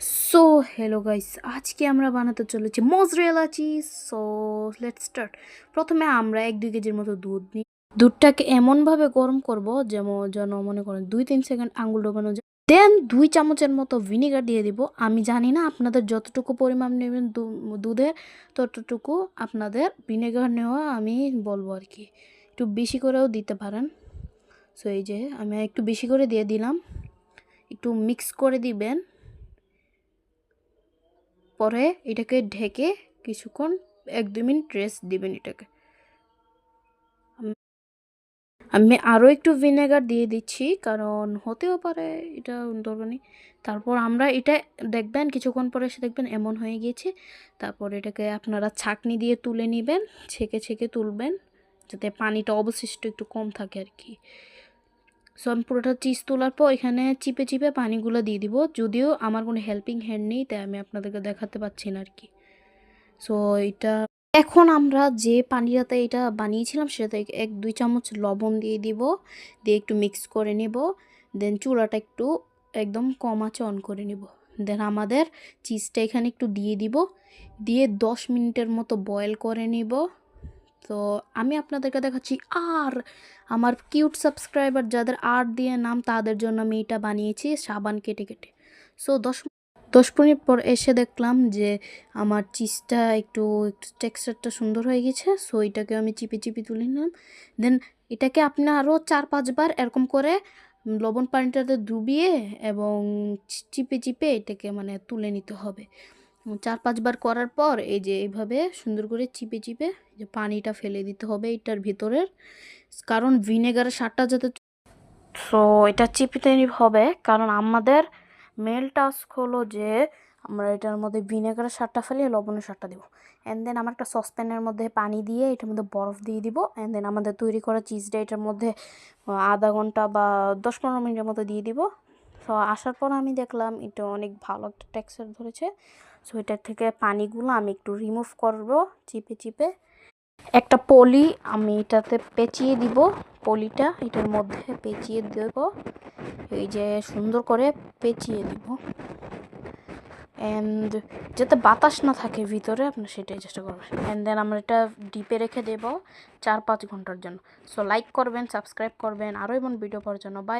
So hello guys, আজকে আমরা বানাতে চলেছি mozzarella cheese. So let's start. প্রথমে আমরা 1-2 কেজির মতো দুধ নিই। দুধটাকে এমনভাবে গরম করব যেন মনে করেন 2-3 সেকেন্ড আঙুল ডোবানো যায়। দেন 2 চামচের মতো ভিনেগার দিয়ে দিব। আমি জানি না আপনাদের যতটুকু পরিমাণ নেবেন দুধের, ততটুকু আপনাদের ভিনেগার নেওয়া আমি বলবো আর কি। একটু বেশি করেও দিতে পারেন। সো এই যে আমি একটু বেশি করে দিয়ে দিলাম। একটু মিক্স করে দিবেন। পরে এটাকে ঢেকে কিছুক্ষণ 1-2 মিনিট রেস্ট দিবেন এটাকে। আমি আরও একটু ভিনেগার দিয়ে দিচ্ছি, কারণ হতেও পারে এটা দরকার নেই। তারপর আমরা এটা দেখবেন কিছুক্ষণ পরে এসে দেখবেন এমন হয়ে গিয়েছে। তারপর এটাকে আপনারা ছাঁকনি দিয়ে তুলে নেবেন, ছেঁকে ছেঁকে তুলবেন, যাতে পানিটা অবশিষ্ট একটু কম থাকে আর কি। সো আমি পুরোটা চিজ তোলার পর এখানে চিপে চিপে পানিগুলো দিয়ে দিব। যদিও আমার কোনো হেল্পিং হ্যান্ড নেই, তাই আমি আপনাদেরকে দেখাতে পাচ্ছি না আর কি। সো এটা এখন আমরা যে পানিটাতে এটা বানিয়েছিলাম সেটাতে 1-2 চামচ লবণ দিয়ে দিব, দিয়ে একটু মিক্স করে নিব। দেন চুলাটা একটু একদম কম আঁচে অন করে নিব। দেন আমাদের চিজটা এখানে একটু দিয়ে দিব, দিয়ে 10 মিনিটের মতো বয়েল করে নিব। তো আমি আপনাদেরকে দেখাচ্ছি। আর আমার কিউট সাবস্ক্রাইবার যাদের আর দিয়ে নাম, তাদের জন্য আমি এটা বানিয়েছি সাবান কেটে কেটে। সো 10 মিনিট পর এসে দেখলাম যে আমার চিজটা একটু টেক্সচারটা সুন্দর হয়ে গেছে। সো এটাকে আমি চিপে চিপে তুলে নিলাম। দেন এটাকে আপনি আরও 4-5 বার এরকম করে লবণ পানিটাতে ডুবিয়ে এবং চিপে চিপে এটাকে মানে তুলে নিতে হবে। 4-5 বার করার পর এই যে এইভাবে সুন্দর করে চিপে চিপে যে পানিটা ফেলে দিতে হবে এটার ভিতরের, কারণ ভিনেগারের স্বাদটা যাতে। সো এটা চিপিতে হবে, কারণ আমাদের মেল টাস্ক হলো যে আমরা এটার মধ্যে ভিনেগারের স্বাদটা ফেলিয়ে লবণের স্বাদটা দিব। অ্যান্ড দেন আমার একটা সসপ্যানের মধ্যে পানি দিয়ে এটার মধ্যে বরফ দিয়ে দিব। অ্যান্ড দেন আমাদের তৈরি করা চিজটা এটার মধ্যে আধা ঘন্টা বা 10-15 মিনিটের মতো দিয়ে দিব। সো আসার পর আমি দেখলাম এটা অনেক ভালো একটা টেক্সচার ধরেছে। সো এটার থেকে পানিগুলো আমি একটু রিমুভ করব চিপে চিপে। একটা পলি আমি এটাতে পেঁচিয়ে দিব, পলিটা এটার মধ্যে পেঁচিয়ে দেব, এই যে সুন্দর করে পেঁচিয়ে দিব। অ্যান্ড যাতে বাতাস না থাকে ভিতরে, আপনি সেটাই চেষ্টা করবেন। অ্যান্ড দেন আমরা এটা ডিপে রেখে দেব 4-5 ঘন্টার জন্য। সো লাইক করবেন, সাবস্ক্রাইব করবেন আরও এমন ভিডিও পাওয়ার জন্য। বাই।